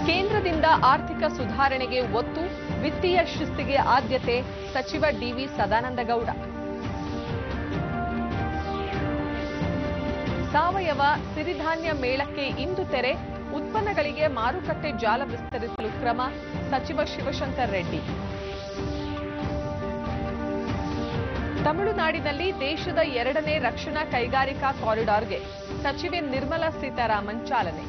ಕೇಂದ್ರದಿಂದ ಆರ್ಥಿಕ ಸುಧಾರಣೆಗೆ ಒತ್ತು, ವಿತ್ತೀಯ ಶಿಸ್ತಿಗೆ ಆದ್ಯತೆ, ಸಚಿವ ಡಿವಿ ಸದಾನಂದಗೌಡ. ಸಾವಯವ ಸಿರಿಧಾನ್ಯ ಮೇಳಕ್ಕೆ ಇಂದು ತೆರೆ, ಉತ್ಪನ್ನಗಳಿಗೆ ಮಾರುಕಟ್ಟೆ ಜಾಲ ವಿಸ್ತರಿಸಲು ಕ್ರಮ, ಸಚಿವ ಶಿವಶಂಕರ್ ರೆಡ್ಡಿ. ತಮಿಳುನಾಡಿನಲ್ಲಿ ದೇಶದ 2ನೇ ರಕ್ಷಣಾ ಕೈಗಾರಿಕಾ ಕಾರಿಡಾರ್ಗೆ ಸಚಿವೆ ನಿರ್ಮಲಾ ಸೀತಾರಾಮನ್ ಚಾಲನೆ.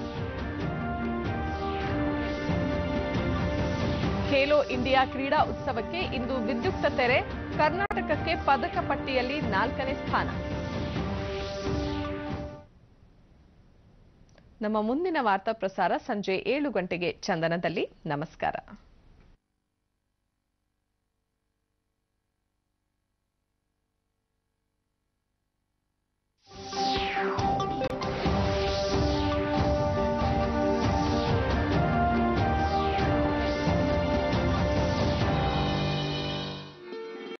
ಖೇಲೋ ಇಂಡಿಯಾ ಕ್ರೀಡಾ ಉತ್ಸವಕ್ಕೆ ಇಂದು ವಿದ್ಯುಕ್ತ ತೆರೆ, ಕರ್ನಾಟಕಕ್ಕೆ ಪದಕ ಪಟ್ಟಿಯಲ್ಲಿ 4ನೇ ಸ್ಥಾನ. ನಮ್ಮ ಮುಂದಿನ ವಾರ್ತಾ ಪ್ರಸಾರ ಸಂಜೆ 7 ಗಂಟೆಗೆ ಚಂದನದಲ್ಲಿ. ನಮಸ್ಕಾರ.